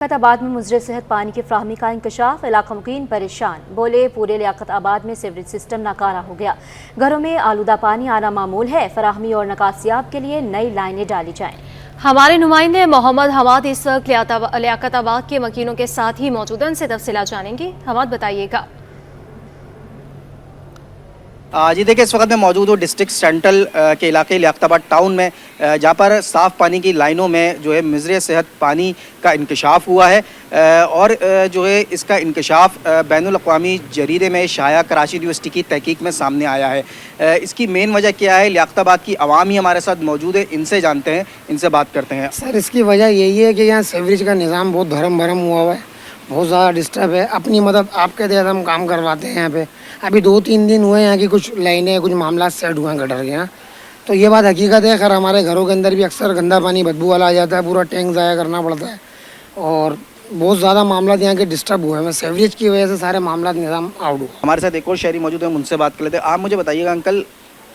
لیاقت آباد میں مضر صحت پانی کی فراہمی کا انکشاف، علاقہ مقیم پریشان، بولے پورے لیاقت آباد میں سیوریج سسٹم ناکارہ ہو گیا، گھروں میں آلودہ پانی آنا معمول ہے، فراہمی اور نکاسیاب کے لیے نئی لائنیں ڈالی جائیں۔ ہمارے نمائندے محمد حماد اس وقت لیاقت آباد کے مکینوں کے ساتھ ہی موجود ہیں، ان سے تفصیلات جانیں گے۔ حماد بتائیے گا۔ جی دیکھیں، اس وقت میں موجود ہوں ڈسٹرکٹ سینٹرل کے علاقے لیاقت آباد ٹاؤن میں، جہاں پر صاف پانی کی لائنوں میں جو ہے مضر صحت پانی کا انکشاف ہوا ہے، اور جو ہے اس کا انکشاف بین الاقوامی جریدے میں شائع کراچی یونیورسٹی کی تحقیق میں سامنے آیا ہے۔ اس کی مین وجہ کیا ہے؟ لیاقت آباد کی عوام ہی ہمارے ساتھ موجود ہے، ان سے جانتے ہیں، ان سے بات کرتے ہیں۔ سر، اس کی وجہ یہی ہے کہ یہاں سیوریج کا نظام بہت بھرم ہوا ہے، بہت زیادہ ڈسٹرب ہے۔ اپنی مدد آپ کے تحت ہم کام کرواتے ہیں یہاں پہ۔ ابھی 2-3 دن ہوئے یہاں کی کچھ لائنیں، کچھ معاملات سیٹ ہوئے ہیں گٹر کے یہاں، تو یہ بات حقیقت ہے۔ خیر ہمارے گھروں کے اندر بھی اکثر گندا پانی بدبو والا آ جاتا ہے، پورا ٹینک ضائع کرنا پڑتا ہے، اور بہت زیادہ معاملات یہاں کے ڈسٹرب ہوئے ہیں۔ سیوریج کی وجہ سے سارے معاملات نظام آؤٹ ہوئے۔ ہمارے ساتھ ایک اور شہری موجود ہیں، ان سے بات کر لیتے ہیں۔ آپ مجھے بتائیے گا انکل،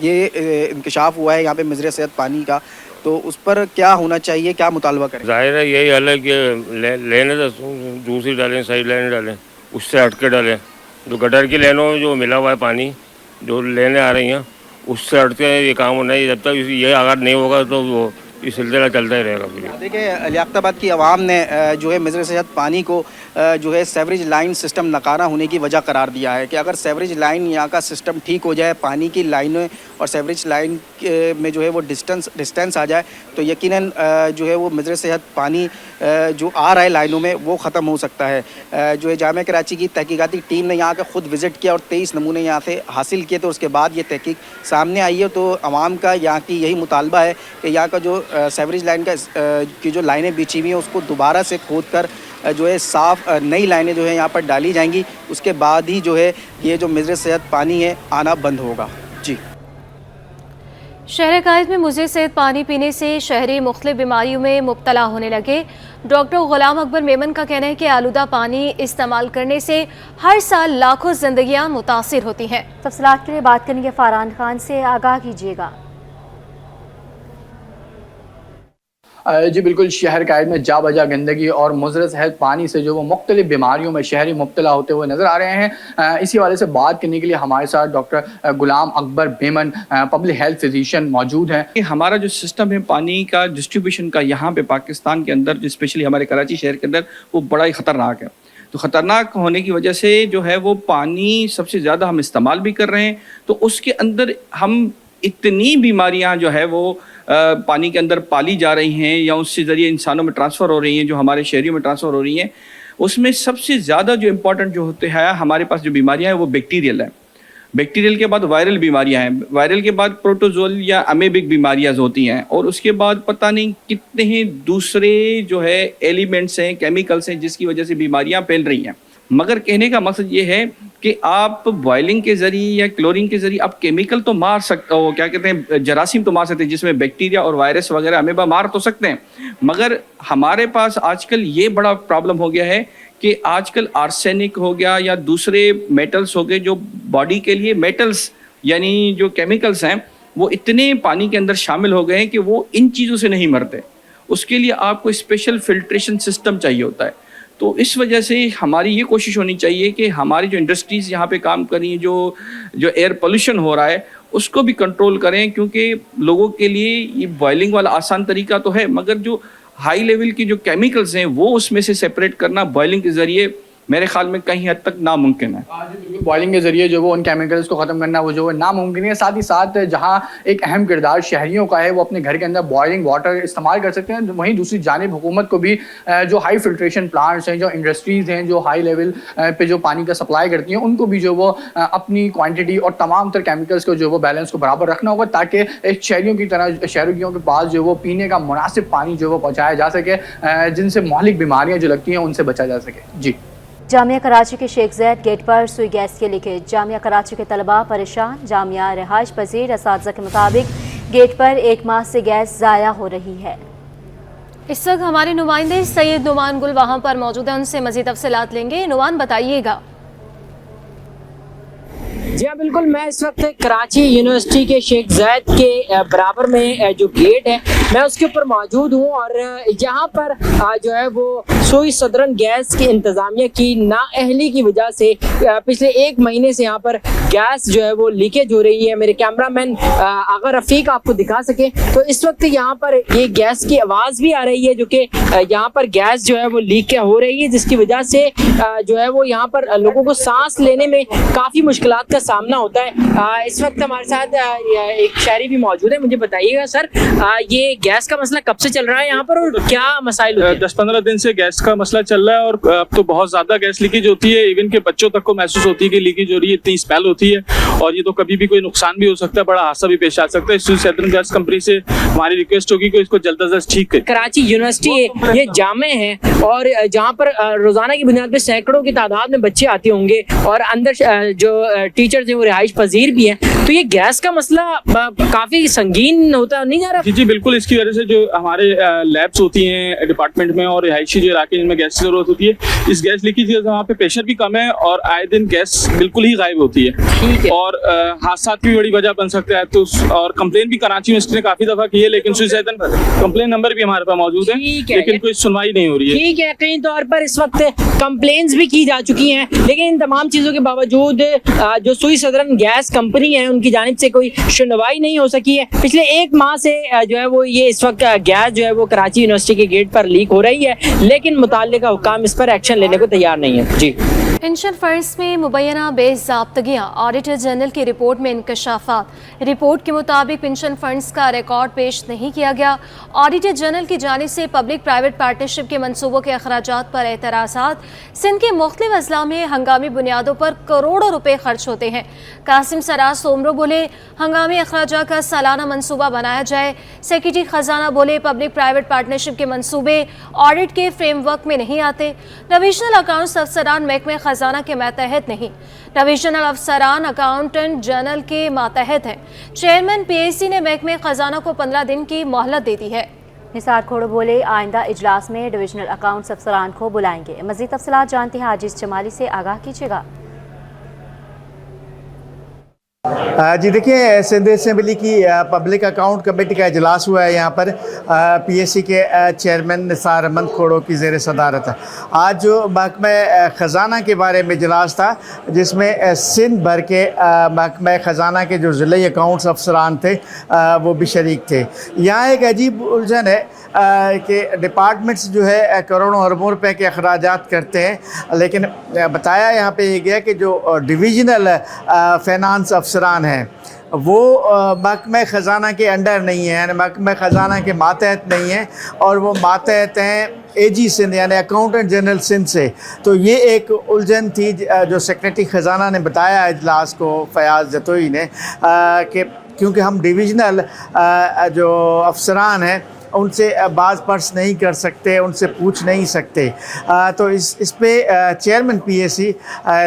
یہ انکشاف ہوا ہے یہاں پہ مضر صحت پانی کا، تو اس پر کیا ہونا چاہیے، کیا مطالبہ کریں؟ ظاہر ہے یہی حل ہے کہ لینے دوسری ڈالیں، صحیح لائن ڈالیں، اس سے ہٹ کے ڈالیں۔ جو گٹر کی لائنوں میں جو ملا ہوا ہے پانی، جو لینے آ رہی ہیں، اس سے ہٹ کے یہ کام ہونا ہے۔ جب تک یہ اگر نہیں ہوگا تو وہ یہ سلسلہ چلتا ہی رہے گا۔ دیکھیں، لیاقت آباد کی عوام نے جو ہے مضر صحت پانی کو جو ہے سیوریج لائن سسٹم ناکارہ ہونے کی وجہ قرار دیا ہے، کہ اگر سیوریج لائن یہاں کا سسٹم ٹھیک ہو جائے، پانی کی لائنیں اور سیوریج لائن میں جو ہے وہ ڈسٹینس آ جائے، تو یقیناً جو ہے وہ مضر صحت پانی جو آ رہا ہے لائنوں میں، وہ ختم ہو سکتا ہے۔ جو ہے جامعہ کراچی کی تحقیقاتی ٹیم نے یہاں کا خود وزٹ کیا اور 23 نمونے یہاں سے حاصل کیے، تو اس کے بعد یہ تحقیق سامنے آئی ہے۔ تو عوام کا یہاں کی یہی مطالبہ ہے کہ یہاں کا جو سیوریج لائن کی جو لائنیں بچھی ہوئی ہیں، اس کو دوبارہ سے کھود کر جو ہے صاف نئی لائنیں جو ہے یہاں پر ڈالی جائیں گی، اس کے بعد ہی جو ہے یہ جو مضر صحت پانی ہے آنا بند ہوگا۔ جی، شہر قائد میں مضر صحت پانی پینے سے شہری مختلف بیماریوں میں مبتلا ہونے لگے۔ ڈاکٹر غلام اکبر میمن کا کہنا ہے کہ آلودہ پانی استعمال کرنے سے ہر سال لاکھوں زندگیاں متاثر ہوتی ہیں۔ تفصیلات کے لیے بات کریں گے فاران خان سے، آگاہ کیجیے گا۔ جی بالکل، شہر قائد میں جا بجا گندگی اور مضر صحت پانی سے جو وہ مختلف بیماریوں میں شہری مبتلا ہوتے ہوئے نظر آ رہے ہیں۔ اسی حوالے سے بات کرنے کے لیے ہمارے ساتھ ڈاکٹر غلام اکبر میمن، پبلک ہیلتھ فزیشین موجود ہیں۔ ہمارا جو سسٹم ہے پانی کا ڈسٹریبیوشن کا یہاں پہ پاکستان کے اندر، اسپیشلی ہمارے کراچی شہر کے اندر، وہ بڑا ہی خطرناک ہے۔ تو خطرناک ہونے کی وجہ سے جو ہے وہ پانی سب سے زیادہ ہم استعمال بھی کر رہے ہیں، تو اس کے اندر ہم اتنی بیماریاں جو ہے وہ پانی کے اندر پالی جا رہی ہیں یا اس سے ذریعے انسانوں میں ٹرانسفر ہو رہی ہیں، جو ہمارے شہریوں میں ٹرانسفر ہو رہی ہیں، اس میں سب سے زیادہ جو امپورٹنٹ جو ہوتے ہیں ہمارے پاس جو بیماریاں ہیں وہ بیکٹیریل ہیں۔ بیکٹیریل کے بعد وائرل بیماریاں ہیں، وائرل کے بعد پروٹوزول یا امیبک بیماریاں ہوتی ہیں، اور اس کے بعد پتہ نہیں کتنے ہی دوسرے جو ہے ایلیمنٹس ہیں، کیمیکلس ہیں، جس کی وجہ سے بیماریاں پھیل رہی ہیں۔ مگر کہنے کا مقصد یہ ہے کہ آپ بوائلنگ کے ذریعے یا کلورنگ کے ذریعے آپ کیمیکل تو مار سکتے ہو، کیا کہتے ہیں، جراثیم تو مار سکتے ہیں، جس میں بیکٹیریا اور وائرس وغیرہ امیبا مار تو سکتے ہیں، مگر ہمارے پاس آج کل یہ بڑا پرابلم ہو گیا ہے کہ آج کل آرسینک ہو گیا یا دوسرے میٹلز ہو گئے، جو باڈی کے لیے میٹلز یعنی جو کیمیکلز ہیں، وہ اتنے پانی کے اندر شامل ہو گئے ہیں کہ وہ ان چیزوں سے نہیں مرتے۔ اس کے لیے آپ کو اسپیشل فلٹریشن سسٹم چاہیے ہوتا ہے۔ تو اس وجہ سے ہماری یہ کوشش ہونی چاہیے کہ ہماری جو انڈسٹریز یہاں پہ کام کر رہی ہیں، جو ایئر پولوشن ہو رہا ہے، اس کو بھی کنٹرول کریں، کیونکہ لوگوں کے لیے یہ بوائلنگ والا آسان طریقہ تو ہے، مگر جو ہائی لیول کی جو کیمیکلز ہیں وہ اس میں سے سیپریٹ کرنا بوائلنگ کے ذریعے میرے خیال میں کہیں حد تک ناممکن ہے۔ بوائلنگ کے ذریعے جو وہ ان کیمیکلز کو ختم کرنا وہ جو ہے ناممکن ہے۔ ساتھ ہی ساتھ جہاں ایک اہم کردار شہریوں کا ہے، وہ اپنے گھر کے اندر بوائلنگ واٹر استعمال کر سکتے ہیں، وہیں دوسری جانب حکومت کو بھی جو ہائی فلٹریشن پلانٹس ہیں، جو انڈسٹریز ہیں جو ہائی لیول پہ جو پانی کا سپلائی کرتی ہیں، ان کو بھی جو وہ اپنی کوانٹٹی اور تمام تر کیمیکلز کو جو وہ بیلنس کو برابر رکھنا ہوگا، تاکہ ایک شہریوں کی طرح شہریوں کے پاس جو وہ پینے کا مناسب پانی جو وہ پہنچایا جا سکے، جن سے مہلک بیماریاں جو لگتی ہیں ان سے بچا جا سکے۔ جی، جامعہ کراچی کے شیخ زید گیٹ پر سوئی گیس کے لیکیج، جامعہ کراچی کے طلباء پریشان، جامعہ رہائش پذیر اساتذہ کے مطابق گیٹ پر 1 ماہ سے گیس ضائع ہو رہی ہے۔ اس وقت ہمارے نمائندے سید نعمان گل وہاں پر موجود ہیں، ان سے مزید تفصیلات لیں گے۔ نعمان بتائیے گا۔ جی ہاں بالکل، میں اس وقت کراچی یونیورسٹی کے شیخ زید کے برابر میں جو گیٹ ہے میں اس کے اوپر موجود ہوں، اور یہاں پر جو ہے وہ سوئی صدرن گیس کی انتظامیہ کی نااہلی کی وجہ سے پچھلے 1 مہینے سے یہاں پر گیس جو ہے وہ لیکیج ہو رہی ہے۔ میرے کیمرہ مین اگر رفیق آپ کو دکھا سکے تو اس وقت یہاں پر یہ گیس کی آواز بھی آ رہی ہے، جو کہ یہاں پر گیس جو ہے وہ لیک ہو رہی ہے، جس کی وجہ سے جو ہے وہ یہاں پر لوگوں کو سانس لینے میں کافی مشکلات کا سامنا ہوتا ہے۔ اس وقت ہمارے ساتھ ایک شہری بھی موجود ہے، مجھے بتائیے گا سر یہ گیس کا مسئلہ کب سے چل رہا ہے یہاں پر اور کیا مسائل ہوتے ہیں؟ 10-15 دن سے گیس کا مسئلہ چل رہا ہے، اور اب تو بہت زیادہ گیس لیکیج ہوتی ہے، ایون کہ بچوں تک کو محسوس ہوتی ہے کہ لیکیج ہو رہی ہے، اتنی اسمیل ہوتی ہے، اور یہ تو کبھی بھی کوئی نقصان بھی ہو سکتا ہے، بڑا حادثہ بھی پیش آ سکتا ہے۔ اس سیدرن گیس کمپنی سے ہماری ریکویسٹ ہوگی کہ اس کو جلد از جلد ٹھیک کرے۔ کراچی یونیورسٹی یہ جامع ہے اور جہاں پر روزانہ کی بنیاد پہ سینکڑوں کی تعداد میں بچے آتے ہوں گے اور اندر جو ٹیچرز ہیں وہ رہائش پذیر بھی ہیں، تو یہ گیس کا مسئلہ کافی سنگین ہوتا نہیں جا رہا؟ جی بالکل، اس کی وجہ سے جو ہمارے لیبس ہوتی ہیں ڈپارٹمنٹ میں اور رہائشی جو علاقے جن میں گیس کی ضرورت ہوتی ہے، اس گیس لیکیج کی وجہ سے وہاں پہ پریشر بھی کم ہے اور آئے دن گیس بالکل ہی غائب ہوتی ہے، اور حادثات کی بڑی وجہ بن سکتا ہے۔ تو اور کمپلین بھی کراچی یونیورسٹی نے کافی دفعہ کی ہے، لیکن کمپلین نمبر بھی ہمارے پاس موجود ہے، لیکن کوئی سنوائی نہیں ہو رہی ہے۔ ٹھیک ہے، کئی طور پر اس وقت کمپلینز بھی کی جا چکی ہیں، لیکن ان تمام چیزوں کے باوجود جو سوئی صدرن گیس کمپنی ہے ان کی جانب سے کوئی سنوائی نہیں ہو سکی ہے۔ پچھلے 1 ماہ سے جو ہے وہ یہ اس وقت گیس جو ہے وہ کراچی یونیورسٹی کے گیٹ پر لیک ہو رہی ہے، لیکن متعلقہ حکام اس پر ایکشن لینے کو تیار نہیں ہے۔ جی پنشن فنڈز میں مبینہ بے ضابطگیاں، آڈیٹر جنرل کی رپورٹ میں انکشافات۔ رپورٹ کے مطابق پنشن فنڈز کا ریکارڈ پیش نہیں کیا گیا۔ آڈیٹر جنرل کی جانب سے پبلک پرائیویٹ پارٹنرشپ کے منصوبوں کے اخراجات پر اعتراضات۔ سندھ کے مختلف اضلاع میں ہنگامی بنیادوں پر کروڑوں روپے خرچ ہوتے ہیں۔ قاسم سراج سومرو بولے ہنگامی اخراجات کا سالانہ منصوبہ بنایا جائے۔ سیکرٹری خزانہ بولے پبلک پرائیویٹ پارٹنرشپ کے منصوبے آڈٹ کے فریم ورک میں نہیں آتے۔ ڈویژنل اکاؤنٹس افسران محکمہ خزانہ کے ماتحت نہیں، ڈویژنل افسران اکاؤنٹنٹ جنرل کے ماتحت ہیں۔ چیئرمین پی ایس سی نے محکمہ خزانہ کو 15 دن کی مہلت دے دی ہے۔ نثار کھوڑو بولے آئندہ اجلاس میں ڈویژنل اکاؤنٹس افسران کو بلائیں گے۔ مزید تفصیلات جانتے ہیں عاجز جمالی سے، آگاہ کیجیے گا۔ جی دیکھیں، سندھ اسمبلی کی پبلک اکاؤنٹ کمیٹی کا اجلاس ہوا ہے یہاں پر پی ایس سی کے چیئرمین نثار احمد کھوڑو کی زیر صدارت۔ آج جو محکمہ خزانہ کے بارے میں اجلاس تھا، جس میں سندھ بھر کے محکمہ خزانہ کے جو ضلعی اکاؤنٹس افسران تھے وہ بھی شریک تھے۔ یہاں ایک عجیب الجھن ہے کہ ڈپارٹمنٹس جو ہے کروڑوں اربوں روپے کے اخراجات کرتے ہیں، لیکن بتایا یہاں پہ یہ گیا کہ جو ڈویژنل فائنانس افسران ہیں وہ محکمہ خزانہ کے انڈر نہیں ہیں، یعنی محکمہ خزانہ کے ماتحت نہیں ہیں، اور وہ ماتحت ہیں اے جی سندھ یعنی اکاؤنٹنٹ جنرل سندھ سے۔ تو یہ ایک الجھن تھی جو سیکریٹری خزانہ نے بتایا اجلاس کو، فیاض جتوئی نے، کہ کیونکہ ہم ڈویژنل جو افسران ہیں ان سے بعض پرس نہیں کر سکتے، ان سے پوچھ نہیں سکتے۔ تو اس پہ چیئرمین پی ایس سی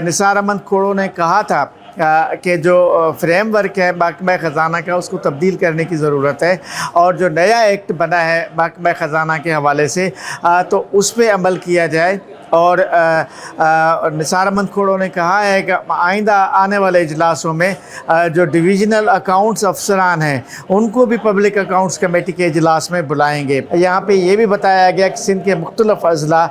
نثار احمد کھوڑو نے کہا تھا کہ جو فریم ورک ہے محکمہ خزانہ کا اس کو تبدیل کرنے کی ضرورت ہے، اور جو نیا ایکٹ بنا ہے محکمہ خزانہ کے حوالے سے تو اس پہ عمل کیا جائے۔ اور نثار احمد کھوڑو نے کہا ہے کہ آئندہ آنے والے اجلاسوں میں جو ڈویژنل اکاؤنٹس افسران ہیں ان کو بھی پبلک اکاؤنٹس کمیٹی کے اجلاس میں بلائیں گے۔ یہاں پہ یہ بھی بتایا گیا کہ سندھ کے مختلف اضلاع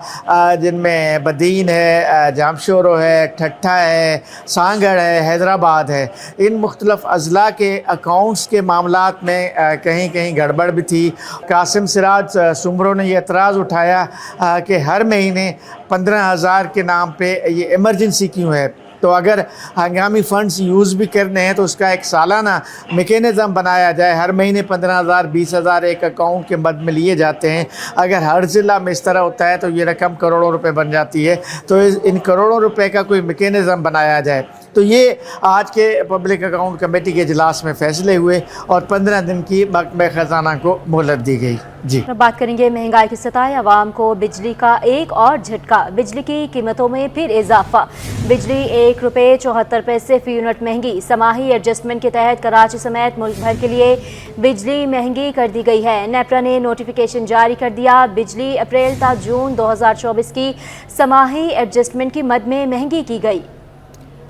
جن میں بدین ہے، جامشورو ہے، ٹھٹھا ہے، سانگڑ ہے، حیدرآباد ہے، ان مختلف اضلاع کے اکاؤنٹس کے معاملات میں کہیں کہیں گڑبڑ بھی تھی۔ قاسم سراج سومرو نے یہ اعتراض اٹھایا کہ ہر مہینے 15,000 کے نام پہ یہ ایمرجنسی کیوں ہے؟ تو اگر ہنگامی فنڈز یوز بھی کرنے ہیں تو اس کا ایک سالانہ میکینزم بنایا جائے۔ ہر مہینے 15,000 20,000 ایک اکاؤنٹ کے مد میں لیے جاتے ہیں۔ اگر ہر ضلع میں اس طرح ہوتا ہے تو یہ رقم کروڑوں روپے بن جاتی ہے۔ تو ان کروڑوں روپے کا کوئی میکینزم بنایا جائے۔ تو یہ آج کے پبلک اکاؤنٹ کمیٹی کے اجلاس میں فیصلے ہوئے اور 15 دن کی محکمہ خزانہ کو مہلت دی گئی۔ جی بات کریں گے مہنگائی کی سطح۔ عوام کو بجلی کا ایک اور جھٹکا، بجلی کی قیمتوں میں پھر اضافہ۔ بجلی ₹1.74 فی یونٹ مہنگی۔ سماحی ایڈجسٹمنٹ کے تحت کراچی سمیت ملک بھر کے لیے بجلی مہنگی کر دی گئی ہے۔ نیپرا نے نوٹیفیکیشن جاری کر دیا۔ بجلی اپریل تا جون 2024 کی سماحی ایڈجسٹمنٹ کی مد میں مہنگی کی گئی۔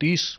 30